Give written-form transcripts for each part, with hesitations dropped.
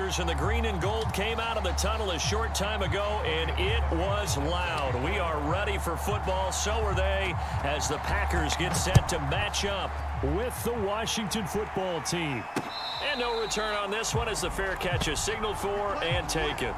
Packers, and the green and gold came out of the tunnel a short time ago, and it was loud. We are ready for football. So are they, as the Packers get set to match up with the Washington football team. And no return on this one as the fair catch is signaled for and taken.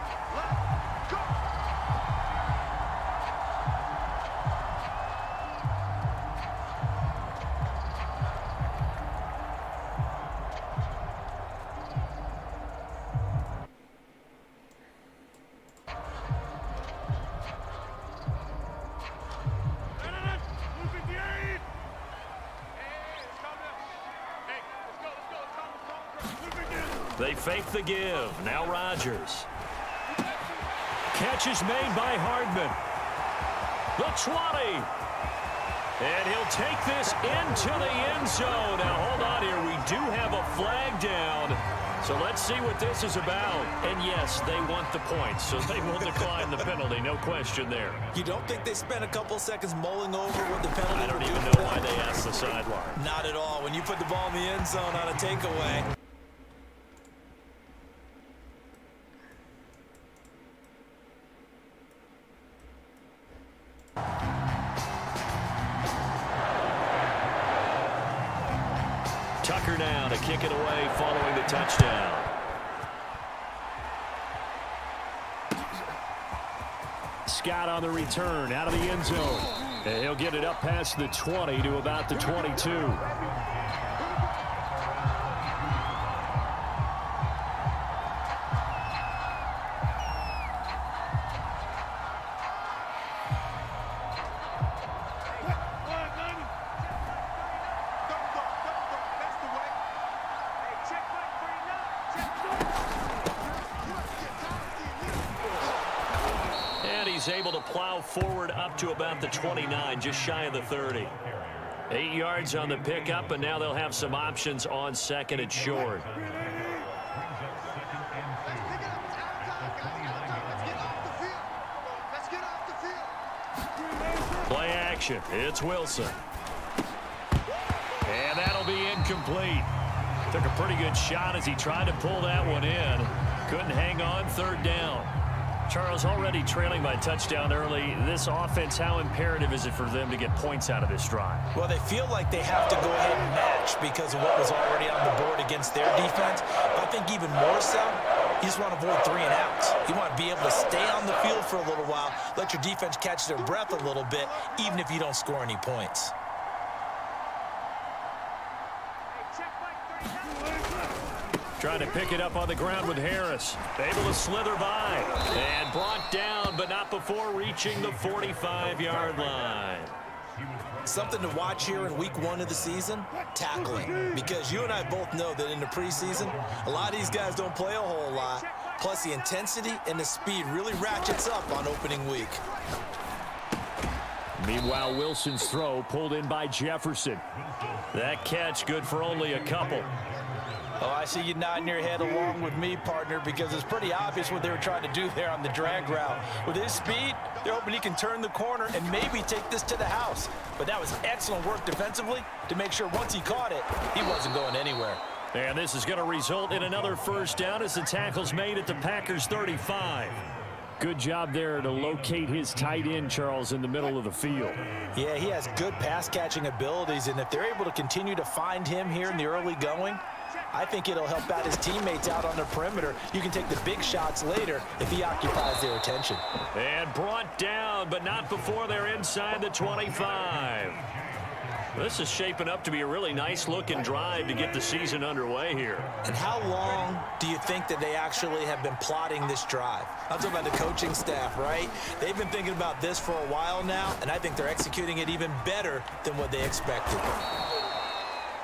They fake the give. Now Rodgers. Catch is made by Hardman. The 20. And he'll take this into the end zone. Now, hold on here. We do have a flag down. So let's see what this is about. And, yes, they want the points, so they will decline the penalty. No question there. You don't think they spent a couple seconds mulling over what the penalty? I don't even know why they asked the sideline. Not at all. When you put the ball in the end zone on a takeaway. Tucker now to kick it away following the touchdown. Scott on the return out of the end zone. And he'll get it up past the 20 to about the 22. He's able to plow forward up to about the 29, just shy of the 30. 8 yards on the pickup, and now they'll have some options on second and short. Play action. It's Wilson. And that'll be incomplete. Took a pretty good shot as he tried to pull that one in. Couldn't hang on, third down. Charles, already trailing by touchdown early. This offense, how imperative is it for them to get points out of this drive? Well, they feel like they have to go ahead and match because of what was already on the board against their defense. But I think even more so, you just want to avoid 3 and outs. You want to be able to stay on the field for a little while, let your defense catch their breath a little bit, even if you don't score any points. Trying to pick it up on the ground with Harris. Able to slither by. And brought down, but not before reaching the 45-yard line. Something to watch here in week 1 of the season, tackling. Because you and I both know that in the preseason, a lot of these guys don't play a whole lot. Plus, the intensity and the speed really ratchets up on opening week. Meanwhile, Wilson's throw pulled in by Jefferson. That catch good for only a couple. Oh, I see you nodding your head along with me, partner, because it's pretty obvious what they were trying to do there on the drag route. With his speed, they're hoping he can turn the corner and maybe take this to the house. But that was excellent work defensively to make sure once he caught it, he wasn't going anywhere. And this is going to result in another first down as the tackle's made at the Packers' 35. Good job there to locate his tight end, Charles, in the middle of the field. Yeah, he has good pass-catching abilities, and if they're able to continue to find him here in the early going, I think it'll help out his teammates out on the perimeter. You can take the big shots later if he occupies their attention. And brought down, but not before they're inside the 25. This is shaping up to be a really nice-looking drive to get the season underway here. And how long do you think that they actually have been plotting this drive? I'm talking about the coaching staff, right? They've been thinking about this for a while now, and I think they're executing it even better than what they expected.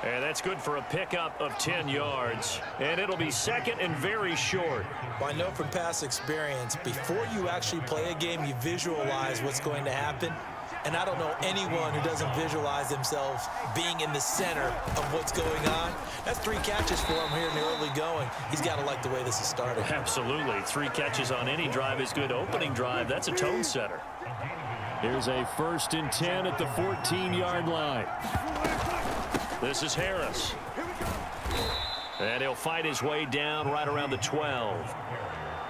And that's good for a pickup of 10 yards. And it'll be second and very short. Well, I know from past experience, before you actually play a game, you visualize what's going to happen. And I don't know anyone who doesn't visualize themselves being in the center of what's going on. That's 3 catches for him here in the early going. He's got to like the way this is starting. Absolutely. 3 catches on any drive is good. Opening drive, that's a tone setter. Here's a 1st and 10 at the 14-yard line. This is Harris. And he'll fight his way down right around the 12.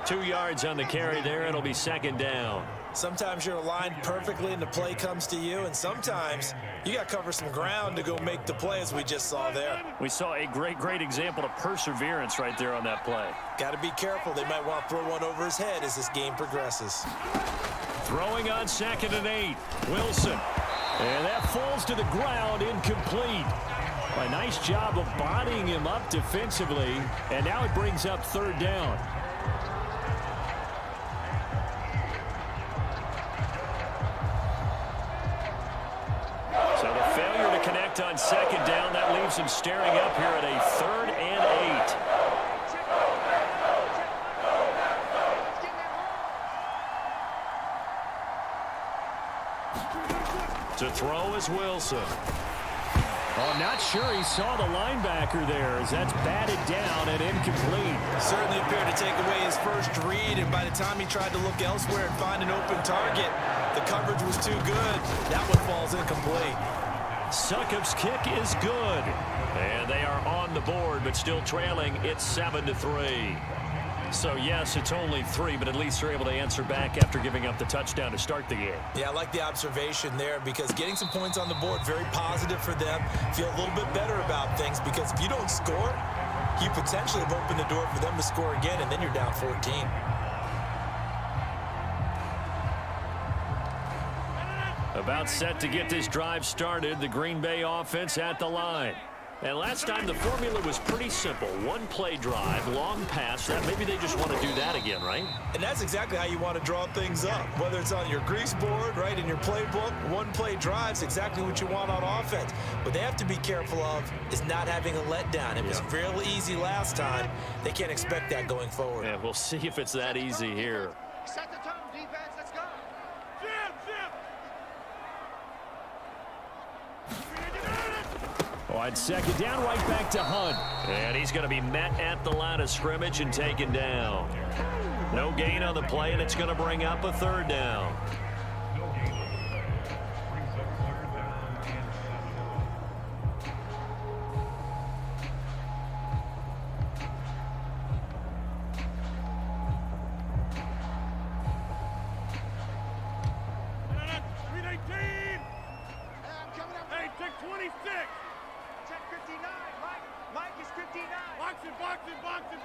2 yards on the carry there. It'll be second down. Sometimes you're aligned perfectly and the play comes to you, and sometimes you got to cover some ground to go make the play, as we just saw there. We saw a great example of perseverance right there on that play. Got to be careful. They might want to throw one over his head as this game progresses. Throwing on 2nd and 8. Wilson. And that falls to the ground, incomplete. A nice job of bodying him up defensively, and now it brings up 3rd down. So the failure to connect on 2nd down, that leaves him staring up here at a 3rd and 8. To throw is Wilson. Oh, I'm not sure he saw the linebacker there as that's batted down and incomplete. Certainly appeared to take away his first read, and by the time he tried to look elsewhere and find an open target, the coverage was too good. That one falls incomplete. Succop's kick is good. And they are on the board, but still trailing. It's 7-3. So, yes, it's only 3, but at least they're able to answer back after giving up the touchdown to start the game. Yeah, I like the observation there because getting some points on the board, very positive for them. Feel a little bit better about things because if you don't score, you potentially have opened the door for them to score again, and then you're down 14. About set to get this drive started, the Green Bay offense at the line. And last time the formula was pretty simple. One play drive, long pass. That maybe they just want to do that again, right? And that's exactly how you want to draw things up. Whether it's on your grease board, right, in your playbook, one play drive's exactly what you want on offense. What they have to be careful of is not having a letdown. It was fairly easy last time. They can't expect that going forward. Yeah, we'll see if it's that easy here. Set the tone, defense. Let's go. On 2nd down, right back to Hunt. And he's going to be met at the line of scrimmage and taken down. No gain on the play, and it's going to bring up a 3rd down.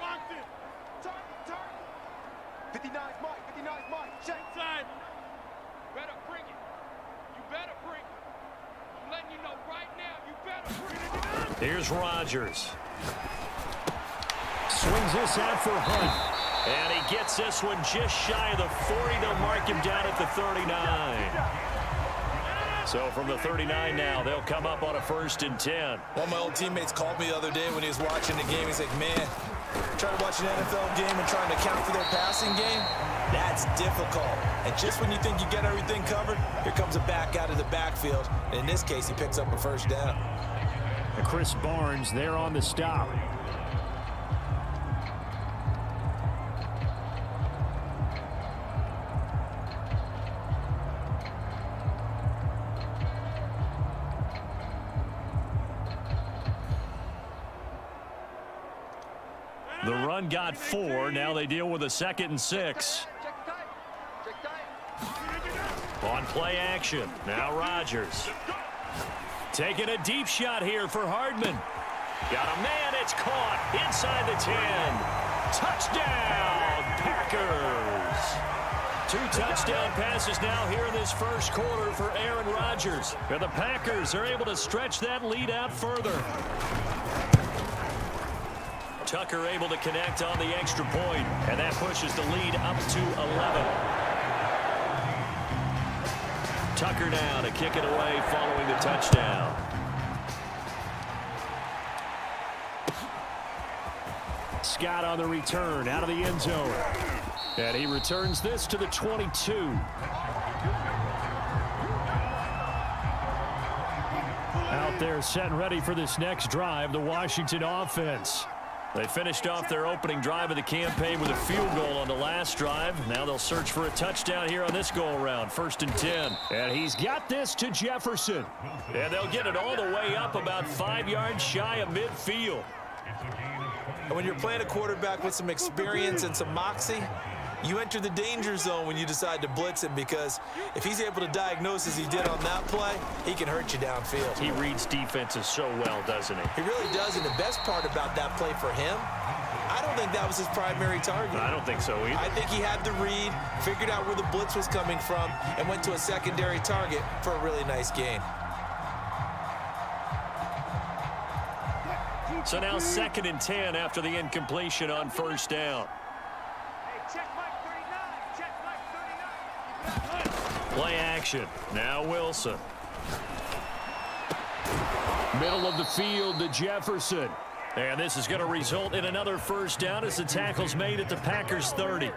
Boxing. Turn. 59's Mike. Check. Inside. Better bring it. You better bring it. I'm letting you know right now, you better bring it. Here's Rodgers. Swings this out for Hunt. And he gets this one just shy of the 40. They'll mark him down at the 39. So from the 39 now, they'll come up on a 1st and 10. One of my old teammates called me the other day when he was watching the game. He's like, man, trying to watch an NFL game and trying to account for their passing game, that's difficult. And just when you think you get everything covered, here comes a back out of the backfield. And in this case, he picks up a 1st down. And Chris Barnes there on the stop. The run got 4. Now they deal with a 2nd and 6. On play action. Now Rodgers. Taking a deep shot here for Hardman. Got a man. It's caught inside the 10. Touchdown, Packers. 2 touchdown passes now here in this first quarter for Aaron Rodgers. And the Packers are able to stretch that lead out further. Tucker able to connect on the extra point, and that pushes the lead up to 11. Tucker now to kick it away following the touchdown. Scott on the return out of the end zone. And he returns this to the 22. Out there set and ready for this next drive, the Washington offense. They finished off their opening drive of the campaign with a field goal on the last drive. Now they'll search for a touchdown here on this go-around. 1st and 10. And he's got this to Jefferson. And they'll get it all the way up about 5 yards shy of midfield. And when you're playing a quarterback with some experience and some moxie, you enter the danger zone when you decide to blitz him, because if he's able to diagnose as he did on that play, he can hurt you downfield. He reads defenses so well, doesn't he? He really does, and the best part about that play for him, I don't think that was his primary target. I don't think so either. I think he had the read, figured out where the blitz was coming from, and went to a secondary target for a really nice gain. So now 2nd and 10 after the incompletion on first down. Play action. Now Wilson. Middle of the field to Jefferson. And this is going to result in another first down as the tackle's made at the Packers 30.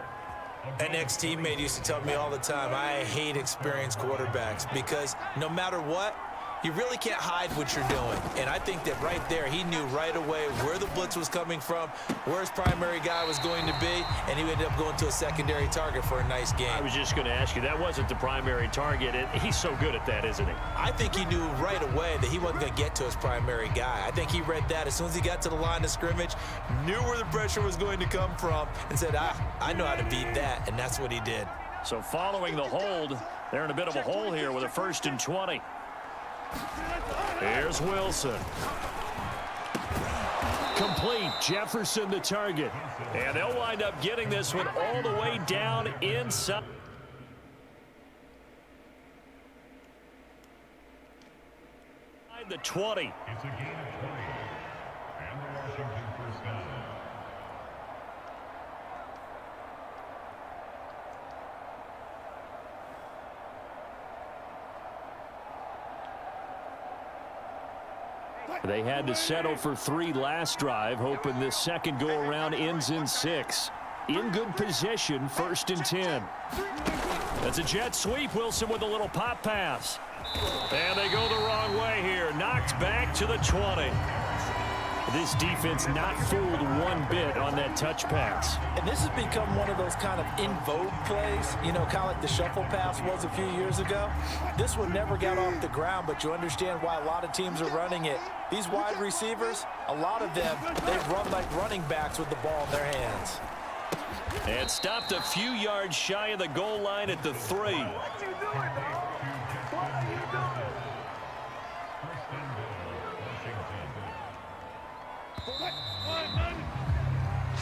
An ex-teammate used to tell me all the time, I hate experienced quarterbacks, because no matter what, you really can't hide what you're doing. And I think that right there, he knew right away where the blitz was coming from, where his primary guy was going to be, and he ended up going to a secondary target for a nice game. I was just going to ask you, that wasn't the primary target. He's so good at that, isn't he? I think he knew right away that he wasn't going to get to his primary guy. I think he read that as soon as he got to the line of scrimmage, knew where the pressure was going to come from, and said, I know how to beat that, and that's what he did. So following the hold, they're in a bit of a hole here with a 1st and 20. Here's Wilson. Complete. Jefferson the target. And they'll wind up getting this one all the way down inside the 20. It's a gain of 20. And the Washington first down. They had to settle for 3 last drive, hoping this second go-around ends in 6. In good position, 1st and 10. That's a jet sweep. Wilson with a little pop pass. And they go the wrong way here. Knocked back to the 20. This defense not fooled one bit on that touch pass. And this has become one of those kind of in vogue plays, you know, kind of like the shuffle pass was a few years ago. This one never got off the ground, but you understand why a lot of teams are running it. These wide receivers, a lot of them, they run like running backs with the ball in their hands. And stopped a few yards shy of the goal line at the 3. First and goal, Washington.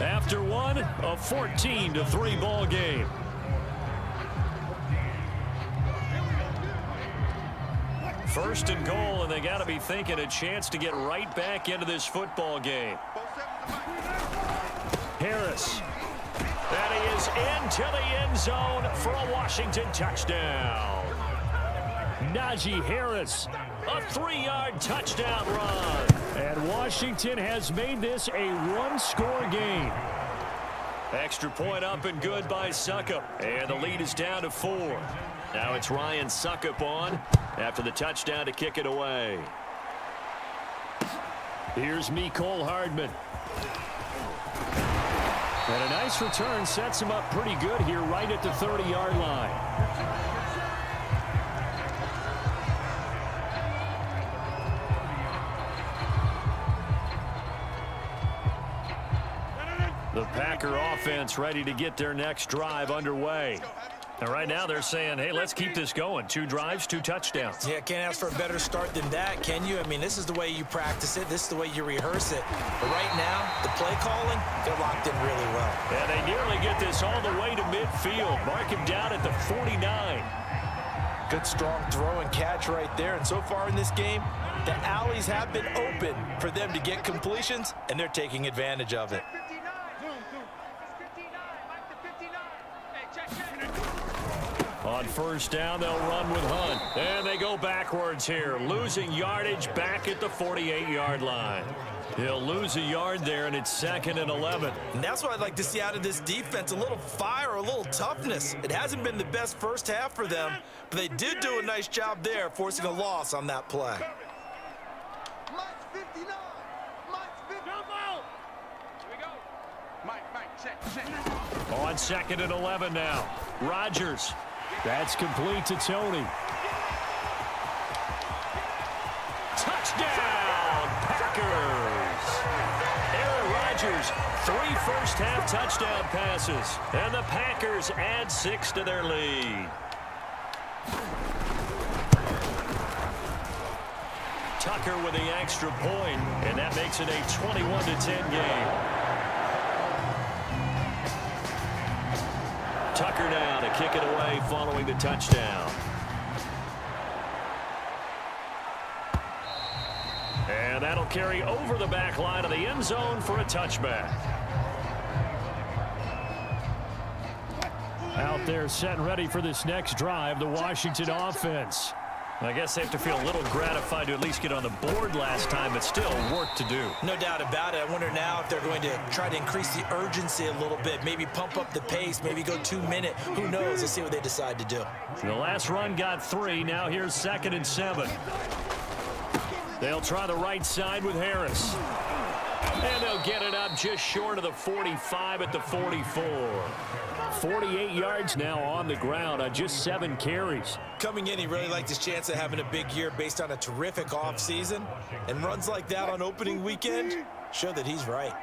After one, a 14-3 ball game. First and goal, and they got to be thinking a chance to get right back into this football game. Harris. That he is into the end zone for a Washington touchdown. Najee Harris, a 3-yard touchdown run. And Washington has made this a one-score game. Extra point up and good by Suckup. And the lead is down to 4. Now it's Ryan Suckup on after the touchdown to kick it away. Here's Mecole Hardman. And a nice return sets him up pretty good here right at the 30-yard line. The Packer offense ready to get their next drive underway. And right now they're saying, hey, let's keep this going. 2 drives, 2 touchdowns. Yeah, can't ask for a better start than that, can you? I mean, this is the way you practice it. This is the way you rehearse it. But right now, the play calling, they're locked in really well. And they nearly get this all the way to midfield. Mark him down at the 49. Good, strong throw and catch right there. And so far in this game, the alleys have been open for them to get completions, and they're taking advantage of it. On first down, they'll run with Hunt. And they go backwards here, losing yardage back at the 48-yard line. He'll lose a yard there, and it's 2nd and 11. And that's what I'd like to see out of this defense, a little fire, a little toughness. It hasn't been the best first half for them, but they did do a nice job there, forcing a loss on that play. Mike's 59. Mike's 59. Jump out. Here we go. Mike, check. On 2nd and 11 now. Rodgers. That's complete to Tony. Touchdown, Packers. Aaron Rodgers scores 3 first-half touchdown passes, and the Packers add 6 to their lead. Tucker with the extra point, and that makes it a 21-10 game. Tucker now to kick it away following the touchdown. And that'll carry over the back line of the end zone for a touchback. Out there set and ready for this next drive, the Washington offense. I guess they have to feel a little gratified to at least get on the board last time, but still work to do. No doubt about it. I wonder now if they're going to try to increase the urgency a little bit, maybe pump up the pace, maybe go 2-minute. Who knows? Let's see what they decide to do. The last run got 3. Now here's 2nd and 7. They'll try the right side with Harris. And they'll get it up just short of the 45 at the 44. 48 yards now on the ground on just 7 carries. Coming in, he really liked his chance of having a big year based on a terrific offseason. And runs like that on opening weekend show that he's right.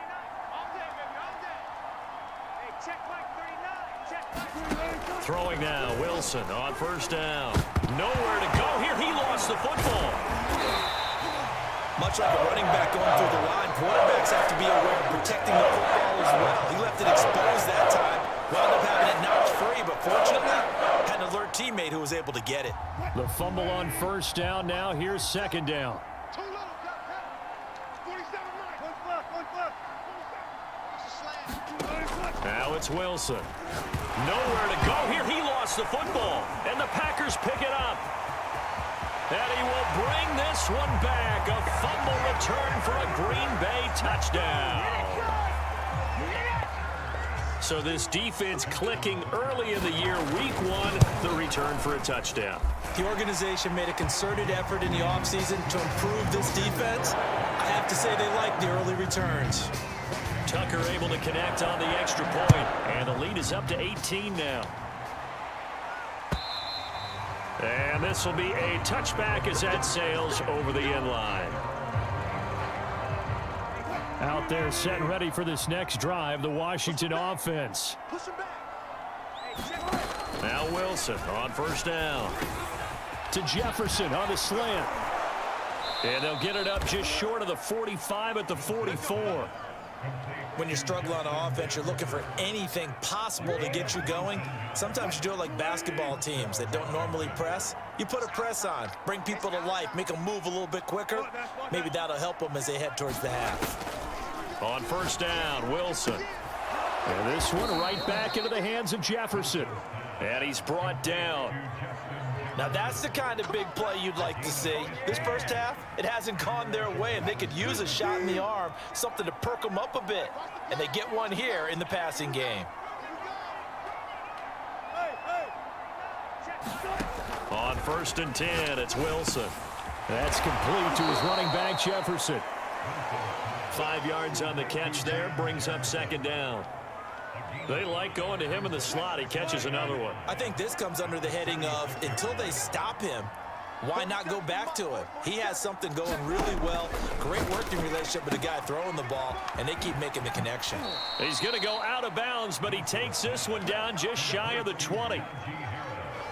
Throwing now, Wilson on first down. Nowhere to go here. He lost the football. Much like a running back going through the line, quarterbacks have to be aware of protecting the football as well. He left it exposed that time. Wound up having it knocked free, but fortunately, had an alert teammate who was able to get it. The fumble on first down. Now here's 2nd down. Now it's Wilson. Nowhere to go here. He lost the football, and the Packers pick it up. And he will bring this one back. A fumble return for a Green Bay touchdown. So this defense clicking early in the year, week 1, the return for a touchdown. The organization made a concerted effort in the offseason to improve this defense. I have to say they like the early returns. Tucker able to connect on the extra point, and the lead is up to 18 now. And this will be a touchback as that sails over the end line. Out there set and ready for this next drive, the Washington offense. Now Wilson on first down. To Jefferson on the slant. And they'll get it up just short of the 45 at the 44. When you struggle on offense, you're looking for anything possible to get you going. Sometimes you do it like basketball teams that don't normally press. You put a press on, bring people to life, make them move a little bit quicker. Maybe that'll help them as they head towards the half. On first down, Wilson. And this one right back into the hands of Jefferson. And he's brought down. Now that's the kind of big play you'd like to see. This first half, it hasn't gone their way, and they could use a shot in the arm, something to perk them up a bit. And they get one here in the passing game. On 1st and 10, it's Wilson. That's complete to his running back, Jefferson. 5 yards on the catch there, brings up 2nd down. They like going to him in the slot. He catches another one. I think this comes under the heading of, until they stop him, why not go back to him? He has something going really well. Great working relationship with the guy throwing the ball, and they keep making the connection. He's going to go out of bounds, but he takes this one down just shy of the 20.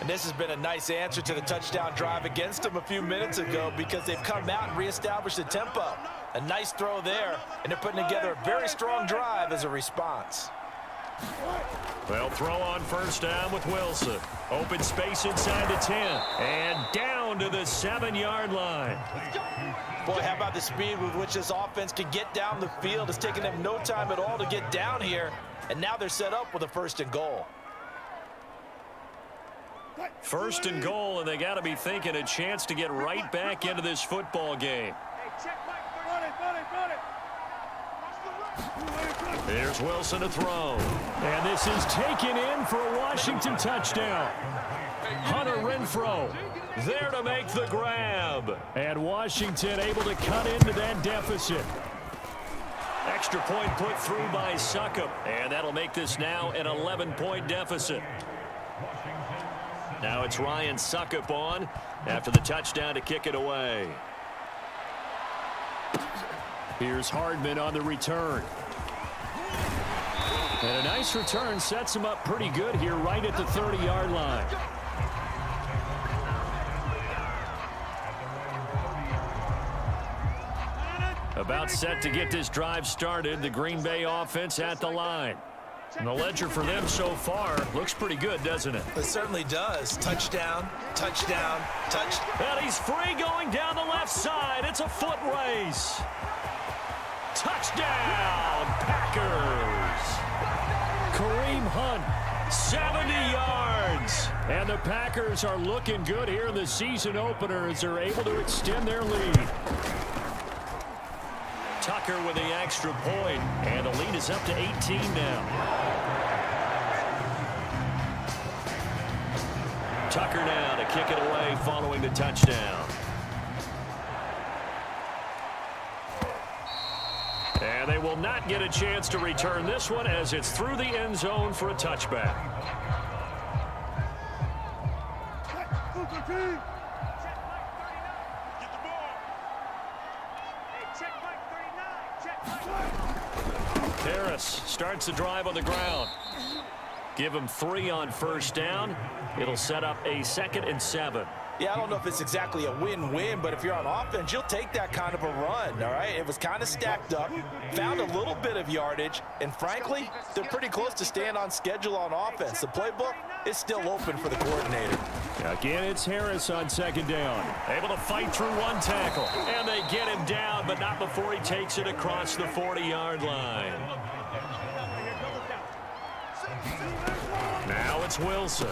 And this has been a nice answer to the touchdown drive against them a few minutes ago because they've come out and reestablished the tempo. A nice throw there, and they're putting together a very strong drive as a response. They'll throw on first down with Wilson. Open space inside the 10. And down to the 7-yard line. Boy, how about the speed with which this offense can get down the field? It's taken them no time at all to get down here. And now they're set up with a 1st and goal. 1st and goal, and they got to be thinking a chance to get right back into this football game. Here's Wilson to throw. And this is taken in for a Washington touchdown. Hunter Renfrow there to make the grab. And Washington able to cut into that deficit. Extra point put through by Succop. And that'll make this now an 11-point deficit. Now it's Ryan Succop on after the touchdown to kick it away. Here's Hardman on the return. And a nice return sets him up pretty good here right at the 30-yard line. About set to get this drive started. The Green Bay offense at the line. And the ledger for them so far looks pretty good, doesn't it? It certainly does. Touchdown, touchdown, touchdown. And he's free going down the left side. It's a foot race. Touchdown, Packers. Kareem Hunt, 70 yards. And the Packers are looking good here in the season opener as they're able to extend their lead. Tucker with the extra point, and the lead is up to 18 now. Tucker now to kick it away following the touchdown. And they will not get a chance to return this one as it's through the end zone for a touchback. Harris starts the drive on the ground. Give him 3 on first down. It'll set up a 2nd and 7. Yeah, I don't know if it's exactly a win-win, but if you're on offense, you'll take that kind of a run, all right? It was kind of stacked up, found a little bit of yardage, and frankly, they're pretty close to staying on schedule on offense. The playbook is still open for the coordinator. Again, it's Harris on 2nd down. Able to fight through one tackle, and they get him down, but not before he takes it across the 40-yard line. Now it's Wilson.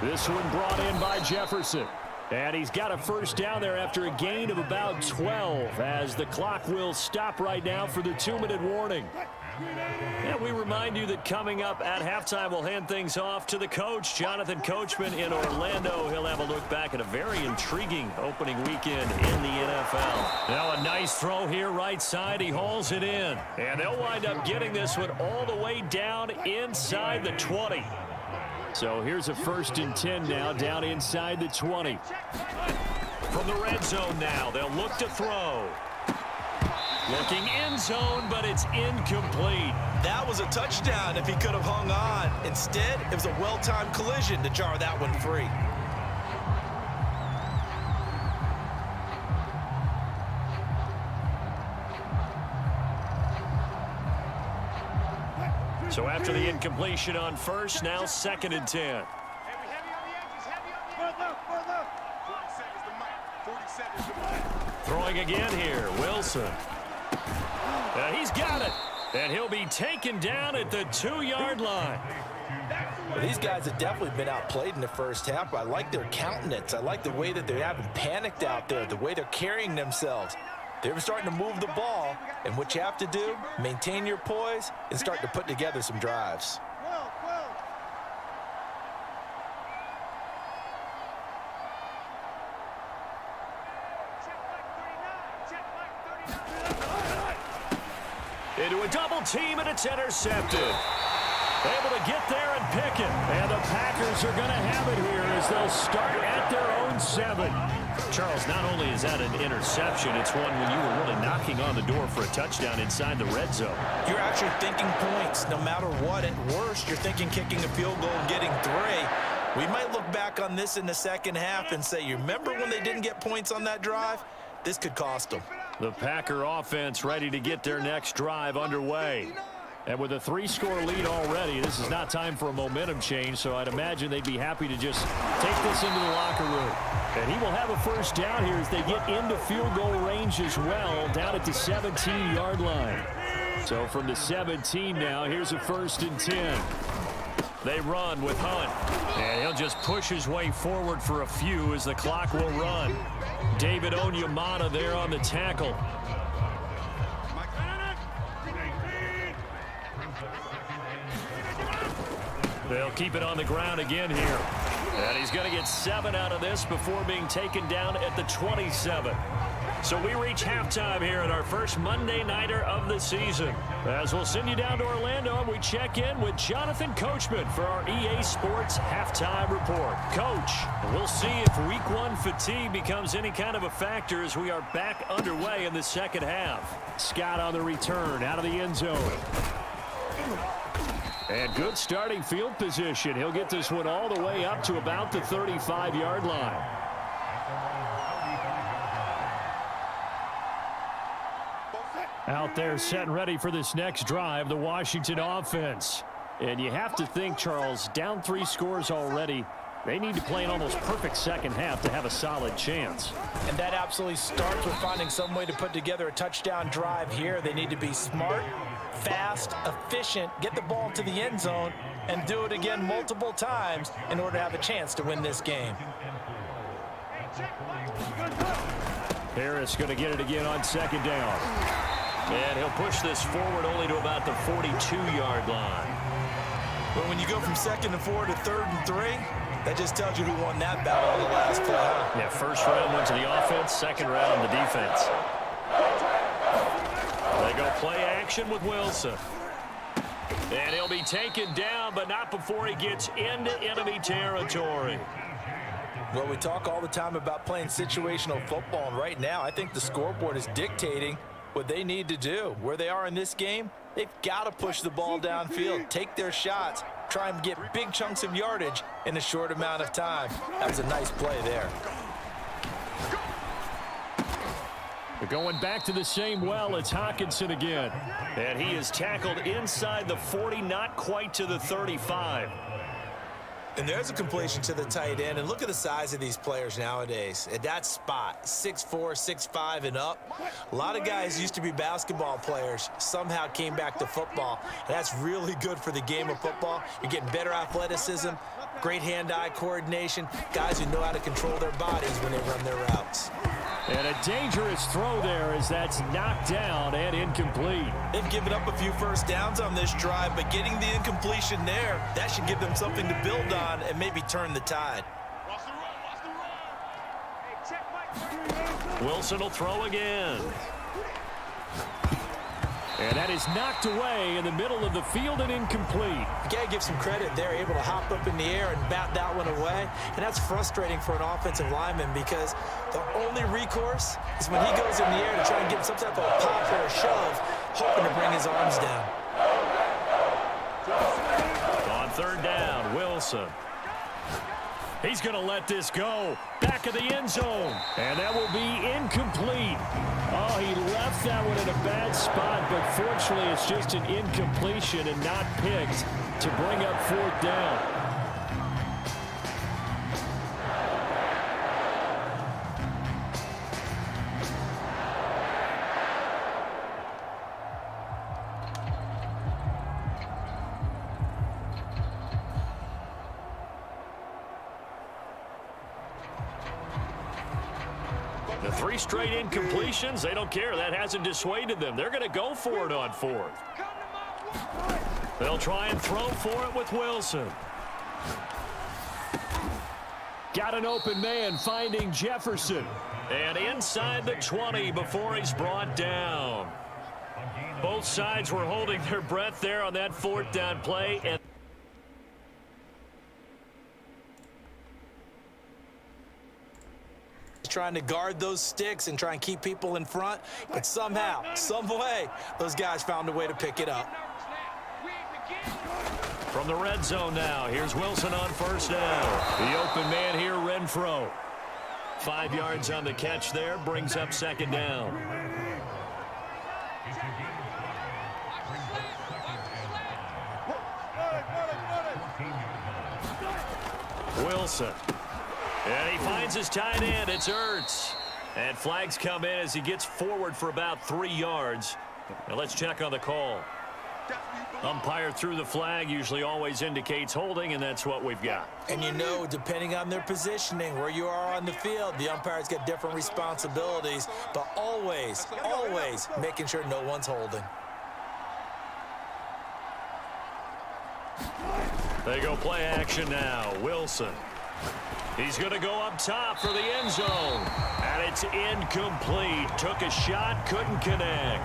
This one brought in by Jefferson. And he's got a first down there after a gain of about 12 as the clock will stop right now for the 2-minute warning. And we remind you that coming up at halftime, we'll hand things off to the coach, Jonathan Coachman in Orlando. He'll have a look back at a very intriguing opening weekend in the NFL. Now a nice throw here right side. He hauls it in. And they'll wind up getting this one all the way down inside the 20. So here's a 1st and 10 now down inside the 20. From the red zone now, they'll look to throw. Looking end zone, but it's incomplete. That was a touchdown if he could have hung on. Instead, it was a well-timed collision to jar that one free. So after the incompletion on first, now 2nd and 10. Throwing again here, Wilson. He's got it, and he'll be taken down at the 2-yard line. Well, these guys have definitely been outplayed in the first half, but I like their countenance. I like the way that they haven't panicked out there, the way they're carrying themselves. They're starting to move the ball, and what you have to do, maintain your poise and start to put together some drives. Into a double team, and it's intercepted. Able to get there and pick it. And the Packers are going to have it here as they'll start at their own 7. Charles, not only is that an interception, it's one when you were really knocking on the door for a touchdown inside the red zone. You're actually thinking points no matter what. At worst, you're thinking kicking a field goal and getting 3. We might look back on this in the second half and say, you remember when they didn't get points on that drive? This could cost them. The Packer offense ready to get their next drive underway. And with a 3-score lead already, this is not time for a momentum change, so I'd imagine they'd be happy to just take this into the locker room. And he will have a first down here as they get into field goal range as well, down at the 17-yard line. So from the 17 now, here's a 1st and 10. They run with Hunt, and he'll just push his way forward for a few as the clock will run. David Onyemata there on the tackle. They'll keep it on the ground again here. And he's going to get 7 out of this before being taken down at the 27. So we reach halftime here at our first Monday Nighter of the season. As we'll send you down to Orlando and we check in with Jonathan Coachman for our EA Sports Halftime Report. Coach, we'll see if Week 1 fatigue becomes any kind of a factor as we are back underway in the second half. Scott on the return out of the end zone. And good starting field position. He'll get this one all the way up to about the 35-yard line. Out there set and ready for this next drive, the Washington offense. And you have to think, Charles, down 3 scores already. They need to play an almost perfect second half to have a solid chance. And that absolutely starts with finding some way to put together a touchdown drive here. They need to be smart, fast, efficient, get the ball to the end zone, and do it again multiple times in order to have a chance to win this game. Harris going to get it again on second down. And he'll push this forward only to about the 42-yard line. But when you go from 2nd and 4 to 3rd and 3, that just tells you who won that battle on the last play. Yeah, first round went to the offense, second round the defense. They go play action with Wilson. And he'll be taken down, but not before he gets into enemy territory. Well, we talk all the time about playing situational football, and right now I think the scoreboard is dictating what they need to do. Where they are in this game, they've got to push the ball downfield, take their shots, try and get big chunks of yardage in a short amount of time. That was a nice play there. They're going back to the same well. It's Hockenson again. And he is tackled inside the 40, not quite to the 35. And there's a completion to the tight end. And look at the size of these players nowadays. At that spot, 6'4", 6'5", and up. A lot of guys used to be basketball players, somehow came back to football. And that's really good for the game of football. You're getting better athleticism, great hand-eye coordination, guys who know how to control their bodies when they run their routes. And a dangerous throw there as that's knocked down and incomplete. They've given up a few first downs on this drive, but getting the incompletion there, that should give them something to build on and maybe turn the tide. Wilson will throw again. And that is knocked away in the middle of the field and incomplete. You got to give some credit. They're able to hop up in the air and bat that one away. And that's frustrating for an offensive lineman because the only recourse is when he goes in the air to try and get some type of a pop or a shove, hoping to bring his arms down. On 3rd down, Wilson. He's going to let this go. Back of the end zone. And that will be incomplete. Oh, he left that one in a bad spot, but fortunately it's just an incompletion and not picked to bring up 4th down. The 3 straight incompletions, they don't care. That hasn't dissuaded them. They're going to go for it on 4th. They'll try and throw for it with Wilson. Got an open man finding Jefferson. And inside the 20 before he's brought down. Both sides were holding their breath there on that 4th down play. And trying to guard those sticks and try and keep people in front, but somehow, some way, those guys found a way to pick it up. From the red zone now, here's Wilson on 1st down. The open man here, Renfro. 5 yards on the catch there, brings up 2nd down. Wilson. And he finds his tight end. It's Ertz. And flags come in as he gets forward for about 3 yards. Now let's check on the call. Umpire threw the flag, usually always indicates holding, and that's what we've got. And you know, depending on their positioning, where you are on the field, the umpire's got different responsibilities, but always, always making sure no one's holding. They go play action now. Wilson. He's going to go up top for the end zone. And it's incomplete. Took a shot, couldn't connect.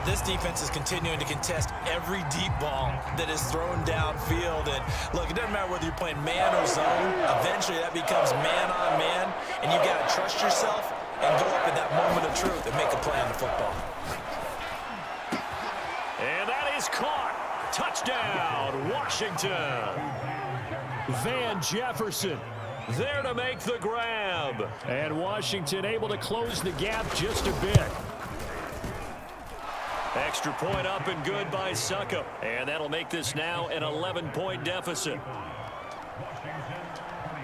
This defense is continuing to contest every deep ball that is thrown downfield. And look, it doesn't matter whether you're playing man or zone. Eventually that becomes man on man. And you've got to trust yourself and go up in that moment of truth and make a play on the football. And that is caught Touchdown, Washington. Van Jefferson there to make the grab. And Washington able to close the gap just a bit. Extra point up and good by Succop. And that'll make this now an 11-point deficit.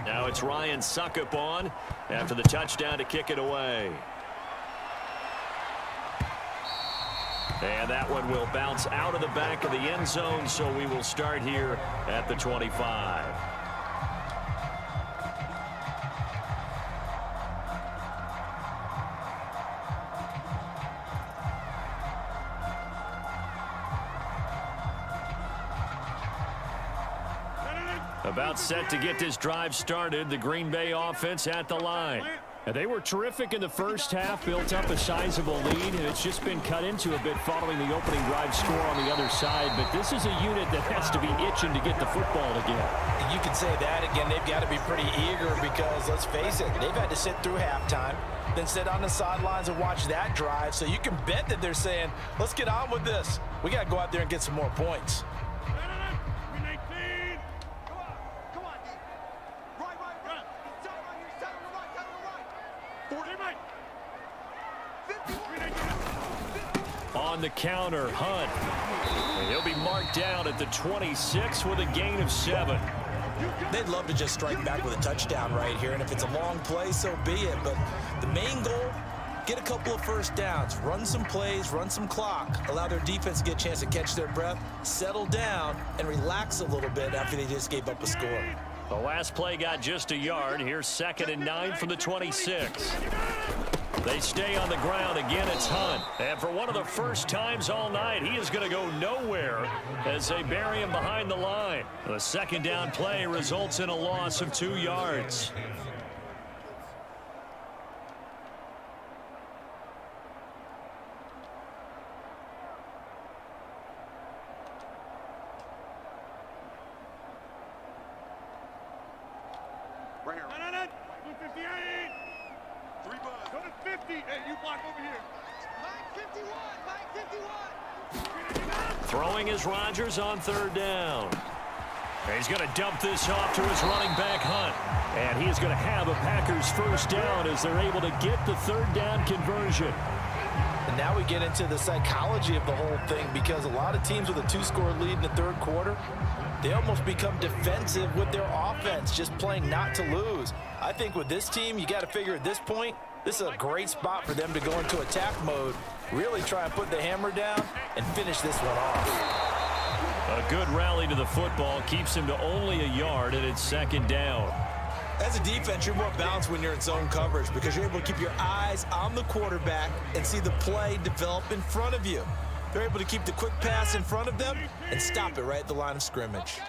Now it's Ryan Succop on after the touchdown to kick it away. And that one will bounce out of the back of the end zone, so we will start here at the 25. About set to get this drive started, the Green Bay offense at the line. And they were terrific in the first half, built up a sizable lead, and it's just been cut into a bit following the opening drive score on the other side. But this is a unit that has to be itching to get the football again. You can say that again. They've got to be pretty eager because, let's face it, they've had to sit through halftime, then sit on the sidelines and watch that drive. So you can bet that they're saying, let's get on with this. We got to go out there and get some more points. On the counter, Hunt. And he'll be marked down at the 26 with a gain of 7. They'd love to just strike back with a touchdown right here, and if it's a long play, so be it. But the main goal, get a couple of first downs, run some plays, run some clock, allow their defense to get a chance to catch their breath, settle down, and relax a little bit after they just gave up a score. The last play got just a yard. Here's 2nd and 9 from the 26. They stay on the ground. Again, it's Hunt. And for one of the first times all night, he is going to go nowhere as they bury him behind the line. The second down play results in a loss of 2 yards. Right here. 258. 3 bucks. Go to 50. Hey, you block over here. Mike 51. Mike 51. Throwing is Rodgers on 3rd down. He's going to dump this off to his running back, Hunt. And he is going to have a Packers first down as they're able to get the 3rd down conversion. And now we get into the psychology of the whole thing, because a lot of teams with a 2-score lead in the 3rd quarter, they almost become defensive with their offense, just playing not to lose. I think with this team, you got to figure at this point, this is a great spot for them to go into attack mode, really try and put the hammer down and finish this one off. A good rally to the football keeps him to only a yard, and it's 2nd down. As a defense, you're more balanced when you're in zone coverage because you're able to keep your eyes on the quarterback and see the play develop in front of you. They're able to keep the quick pass in front of them and stop it right at the line of scrimmage.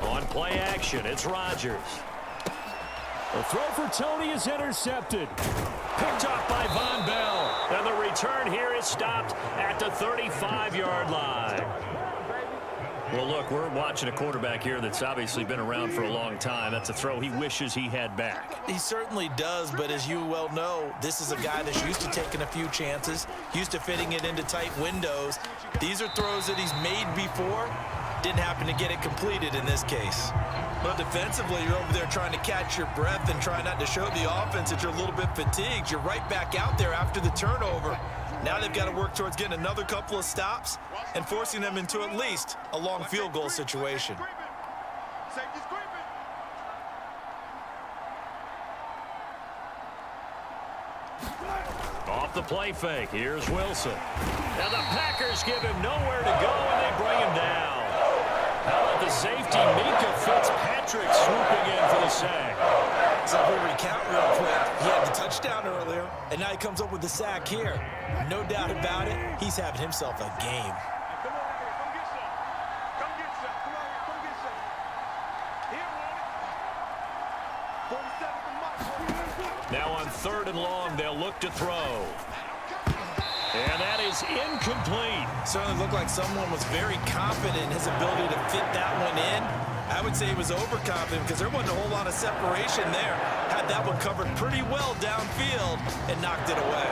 On play action, it's Rodgers. The throw for Tony is intercepted. Picked off by Von Bell. And the return here is stopped at the 35-yard line. Well, look, we're watching a quarterback here that's obviously been around for a long time. That's a throw he wishes he had back. He certainly does, but as you well know, this is a guy that's used to taking a few chances, used to fitting it into tight windows. These are throws that he's made before. Didn't happen to get it completed in this case. But defensively, you're over there trying to catch your breath and try not to show the offense that you're a little bit fatigued. You're right back out there after the turnover. Now they've got to work towards getting another couple of stops and forcing them into at least a long field goal situation. Safety's creeping. Off the play fake, here's Wilson. Now the Packers give him nowhere to go, and they bring him down. How about the safety, Minka Fitzpatrick swooping in for the sack. So if we recount real quick, he had the touchdown earlier, and now he comes up with the sack here. No doubt about it, he's having himself a game. Come on here. Come get some. Come get some. Come on here. Come get some. Here, Ronnie. 47 to Mike. Now on 3rd and long, they'll look to throw. And that is incomplete. Certainly looked like someone was very confident in his ability to fit that one in. I would say he was overconfident because there wasn't a whole lot of separation there. Had Got that one covered pretty well downfield and knocked it away.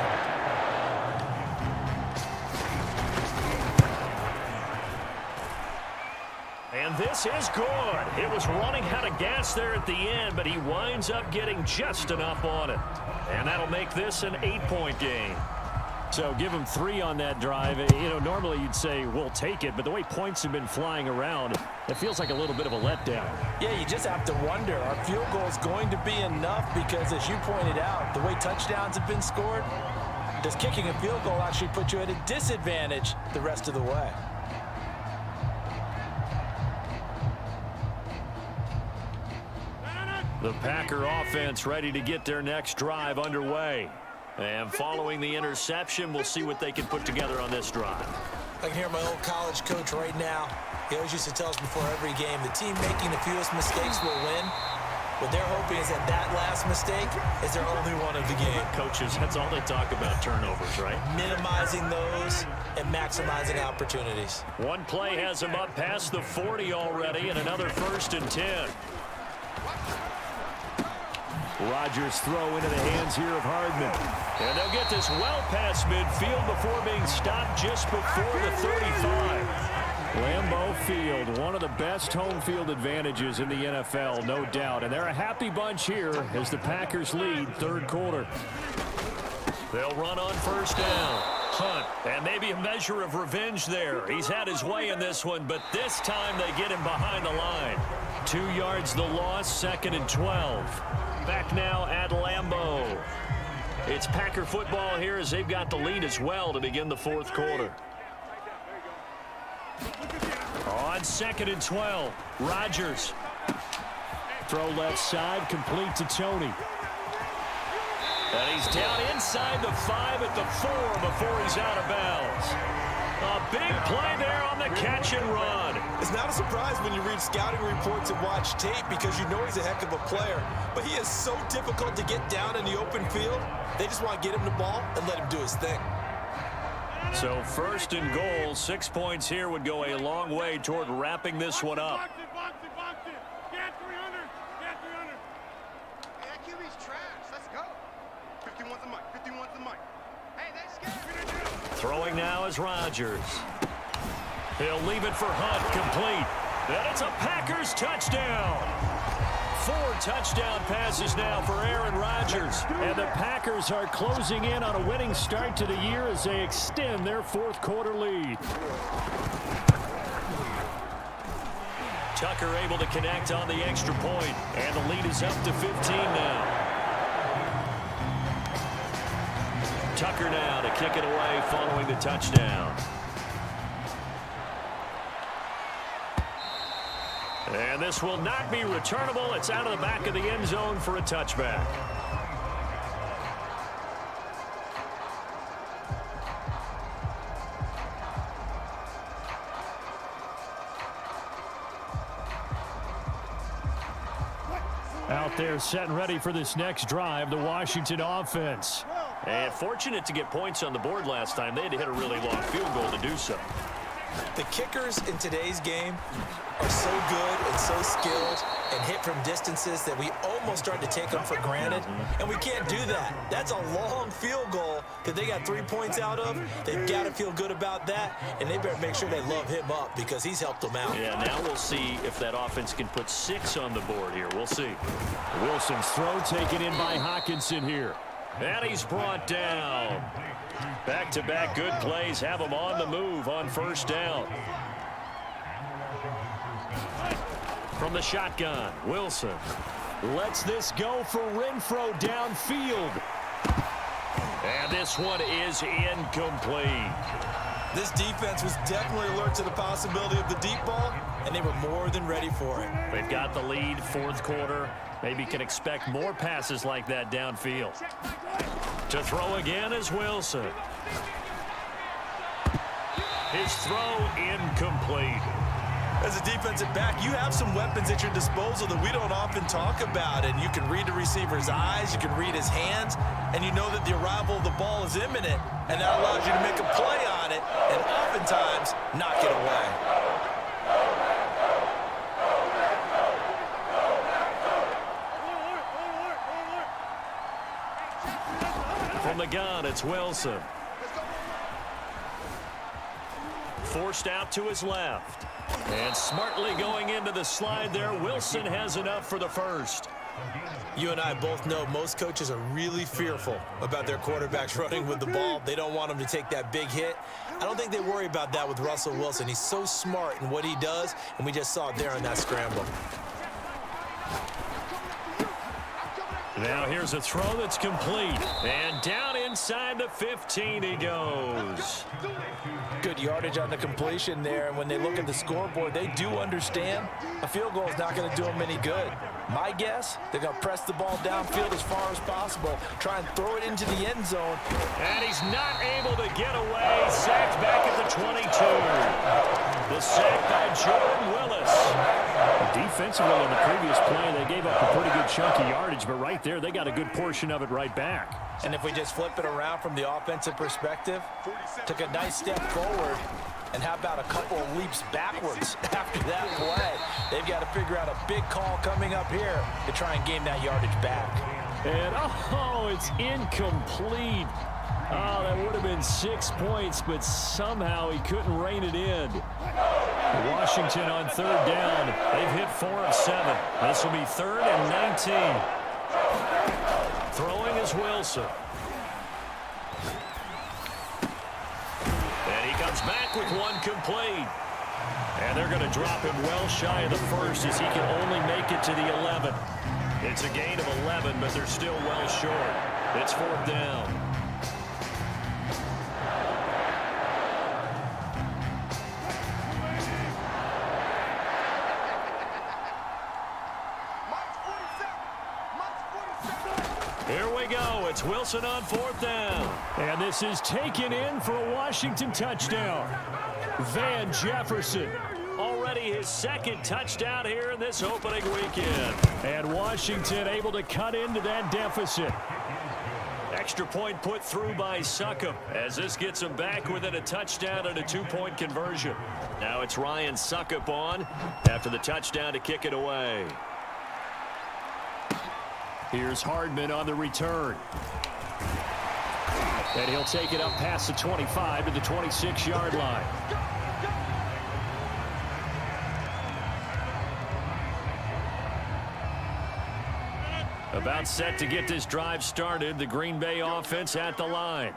And this is good. It was running out of gas there at the end, but he winds up getting just enough on it. And that'll make this an 8-point game. So give him 3 on that drive. You know, normally you'd say, we'll take it, but the way points have been flying around, it feels like a little bit of a letdown. Yeah, you just have to wonder, our field goal is going to be enough because, as you pointed out, the way touchdowns have been scored, does kicking a field goal actually put you at a disadvantage the rest of the way? The Packer offense ready to get their next drive underway. And following the interception, we'll see what they can put together on this drive. I can hear my old college coach right now. He always used to tell us before every game, the team making the fewest mistakes will win. What they're hoping is that that last mistake is their only one of the game. Coaches, that's all they talk about, turnovers, right? Minimizing those and maximizing opportunities. One play has him up past the 40 already, and another 1st and 10. Rodgers throw into the hands here of Hardman. And they'll get this well past midfield before being stopped just before the 35. Lambeau Field, one of the best home field advantages in the NFL, no doubt. And they're a happy bunch here as the Packers lead 3rd quarter. They'll run on 1st down. Hunt, and maybe a measure of revenge there. He's had his way in this one, but this time they get him behind the line. 2 yards the loss, 2nd and 12. Back now at Lambeau. It's Packer football here as they've got the lead as well to begin the 4th quarter. On 2nd and 12, Rodgers. Throw left side, complete to Tony. And he's down inside the 5 at the 4 before he's out of bounds. A big play there on the catch and run. It's not a surprise when you read scouting reports and watch tape because you know he's a heck of a player. But he is so difficult to get down in the open field. They just want to get him the ball and let him do his thing. So 1st and goal, 6 points here would go a long way toward wrapping this one up. Box it. Get 300. Hey, that QB's trash. Let's go. 51's the mic. 51's the mic. Hey, they scared. Throwing now is Rodgers. He'll leave it for Hunt, complete. And it's a Packers touchdown. 4 touchdown passes now for Aaron Rodgers. And the Packers are closing in on a winning start to the year as they extend their 4th quarter lead. Tucker able to connect on the extra point, and the lead is up to 15 now. Tucker now to kick it away following the touchdown. And this will not be returnable. It's out of the back of the end zone for a touchback. Out there set and ready for this next drive, the Washington offense. And fortunate to get points on the board last time. They had to hit a really long field goal to do so. The kickers in today's game are so good and so skilled and hit from distances that we almost start to take them for granted, and we can't do that. That's a long field goal that they got 3 points out of. They've got to feel good about that, and they better make sure they love him up because he's helped them out. Yeah, now we'll see if that offense can put 6 on the board here. We'll see. Wilson's throw taken in by Hockenson here. And he's brought down. Back-to-back good plays have him on the move on 1st down. From the shotgun, Wilson lets this go for Renfro downfield. And this one is incomplete. This defense was definitely alert to the possibility of the deep ball, and they were more than ready for it. They've got the lead, 4th quarter. Maybe can expect more passes like that downfield. To throw again is Wilson. His throw incomplete. As a defensive back, you have some weapons at your disposal that we don't often talk about. And you can read the receiver's eyes, you can read his hands, and you know that the arrival of the ball is imminent. And that allows you to make a play on it and oftentimes knock it away. the gun, it's Wilson. Forced out to his left. And smartly going into the slide there, Wilson has enough for the first. You and I both know most coaches are really fearful about their quarterbacks running with the ball. They don't want them to take that big hit. I don't think they worry about that with Russell Wilson. He's so smart in what he does, and we just saw it there in that scramble. Now here's a throw that's complete. And down inside the 15 he goes. Good yardage on the completion there, and when they look at the scoreboard, they do understand a field goal is not going to do them any good. My guess, they're going to press the ball downfield as far as possible, try and throw it into the end zone. And he's not able to get away. Sacked back at the 22. The sack by Jordan Willis. Defensively on the previous play, they gave up a pretty good chunk of yardage, but right there, they got a good portion of it right back. And if we just flip it around from the offensive perspective, took a nice step forward, and how about a couple of leaps backwards after that play? They've got to figure out a big call coming up here to try and gain that yardage back. And, oh, it's incomplete. Oh, that would have been 6 points, but somehow he couldn't rein it in. Washington on third down. They've hit 4 of 7. This will be 3rd and 19. Throwing is Wilson. And he comes back with one complete. And they're going to drop him well shy of the first as he can only make it to the 11. It's a gain of 11, but they're still well short. It's 4th down. Here we go. It's Wilson on 4th down. And this is taken in for a Washington touchdown. Van Jefferson. Already his 2nd touchdown here in this opening weekend. And Washington able to cut into that deficit. Extra point put through by Succop as this gets him back within a touchdown and a 2-point conversion. Now it's Ryan Succop on after the touchdown to kick it away. Here's Hardman on the return. And he'll take it up past the 25 to the 26-yard line. About set to get this drive started. The Green Bay offense at the line.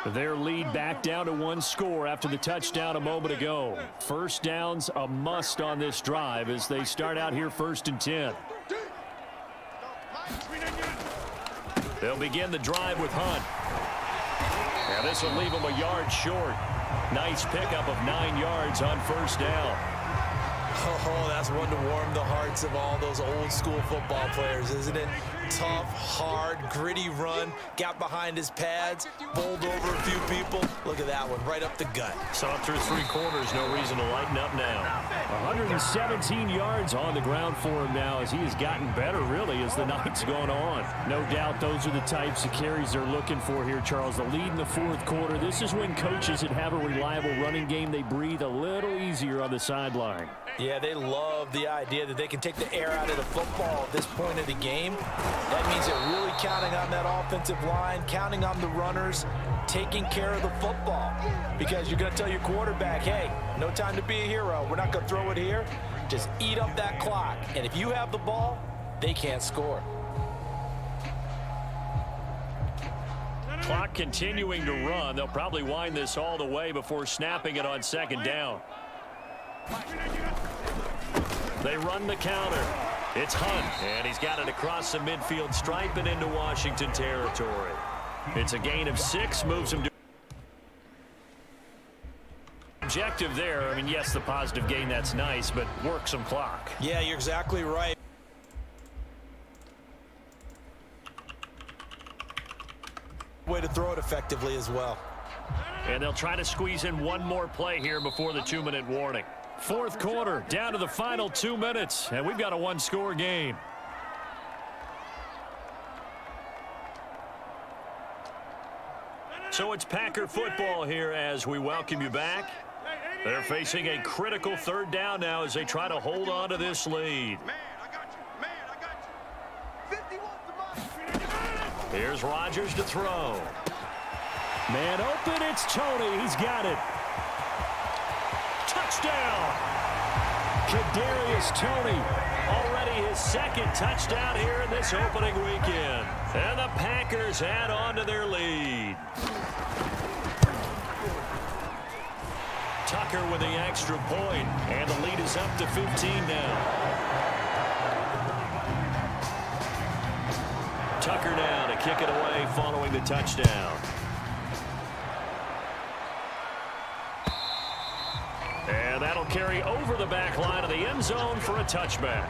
Their lead back down to 1 score after the touchdown a moment ago. First down's a must on this drive as they start out here 1st and 10. They'll begin the drive with Hunt. Now this will leave him a yard short. Nice pickup of 9 yards on 1st down. Oh, that's one to warm the hearts of all those old school football players, isn't it? Tough, hard, gritty run. Got behind his pads, bowled over a few people. Look at that one, right up the gut. Saw through 3 quarters, no reason to lighten up now. 117 yards on the ground for him now as he has gotten better, really, as the night's gone on. No doubt those are the types of carries they're looking for here, Charles. The lead in the 4th quarter. This is when coaches that have a reliable running game, they breathe a little easier on the sideline. Yeah, they love the idea that they can take the air out of the football at this point of the game. That means they're really counting on that offensive line, counting on the runners, taking care of the football. Because you're going to tell your quarterback, hey, no time to be a hero. We're not going to throw it here. Just eat up that clock. And if you have the ball, they can't score. Clock continuing to run. They'll probably wind this all the way before snapping it on 2nd down. They run the counter. It's Hunt, and he's got it across the midfield stripe and into Washington territory. It's a gain of 6, moves him to objective there. I mean, yes, the positive gain, that's nice, but work some clock. Yeah, you're exactly right. Way to throw it effectively as well. And they'll try to squeeze in one more play here before the 2-minute warning. 4th quarter, down to the final 2 minutes, and we've got a 1-score game. So it's Packer football here as we welcome you back. They're facing a critical 3rd down now as they try to hold on to this lead. Man, I got you. Man, I got you. 51 to mine. Here's Rodgers to throw. Man open, it's Tony. He's got it. Touchdown. Kadarius Toney, already his second touchdown here in this opening weekend. And the Packers add on to their lead. Tucker with the extra point, and the lead is up to 15 now. Tucker now to kick it away following the touchdown. And that'll carry over the back line of the end zone for a touchback.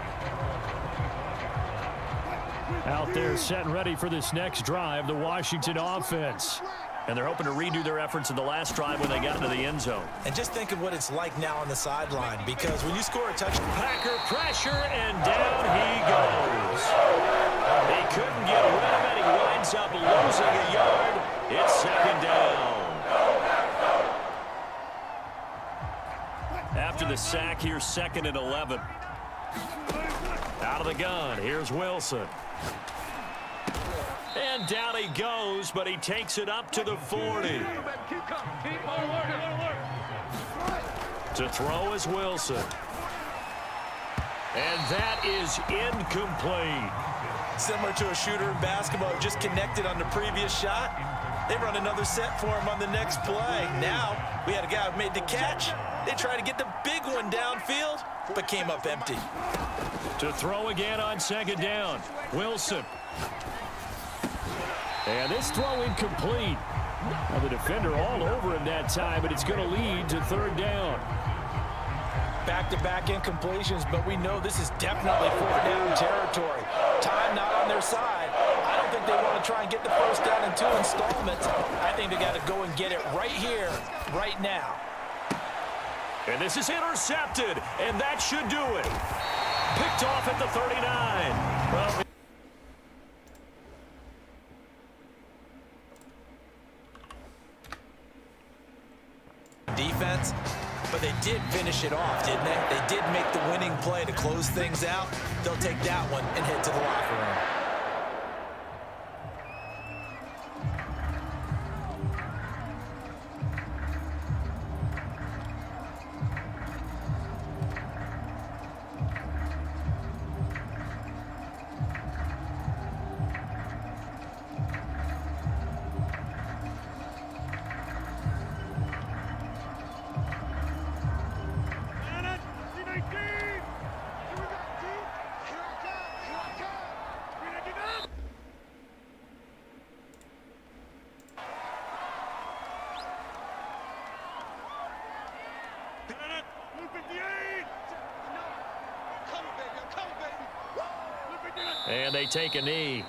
Out there set and ready for this next drive, the Washington offense. And they're hoping to redo their efforts in the last drive when they got into the end zone. And just think of what it's like now on the sideline, because when you score a touchdown... Packer pressure, and down he goes. He couldn't get rid of it. He winds up losing a yard. It's second down. After the sack, here's 2nd and 11. Out of the gun, here's Wilson. And down he goes, but he takes it up to the 40. To throw is Wilson. And that is incomplete. Similar to a shooter in basketball, just connected on the previous shot. They run another set for him on the next play. Now, we had a guy who made the catch. They tried to get the big one downfield, but came up empty. To throw again on 2nd down, Wilson. And this throw incomplete. Now the defender all over him that time, but it's going to lead to 3rd down. Back-to-back incompletions, but we know this is definitely 4th down territory. Time not on their side. I don't think they want to try and get the first down in 2 installments. I think they got to go and get it right here, right now. And this is intercepted, and that should do it. Picked off at the 39. Well, defense, but they did finish it off, didn't they? They did make the winning play to close things out. They'll take that one and head to the locker room. And they take a knee.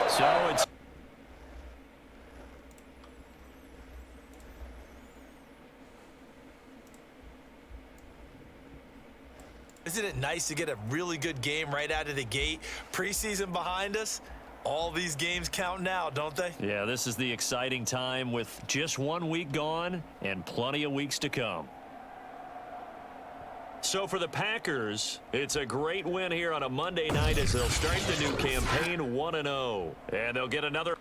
So it's... Isn't it nice to get a really good game right out of the gate? Preseason behind us. All these games count now, don't they? Yeah, this is the exciting time with just 1 week gone and plenty of weeks to come. So for the Packers, it's a great win here on a Monday night as they'll start the new campaign 1-0. And they'll get another...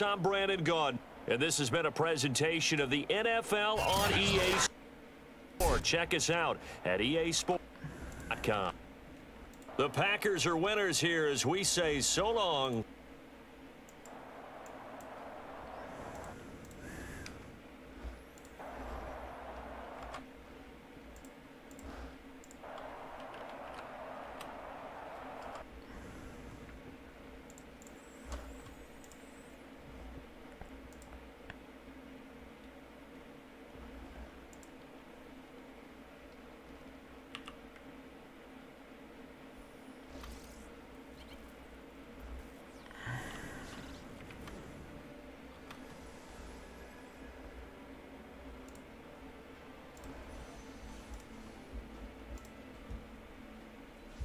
I'm Brandon Gaudin, and this has been a presentation of the NFL on EA Sports. Check us out at easports.com. The Packers are winners here as we say so long.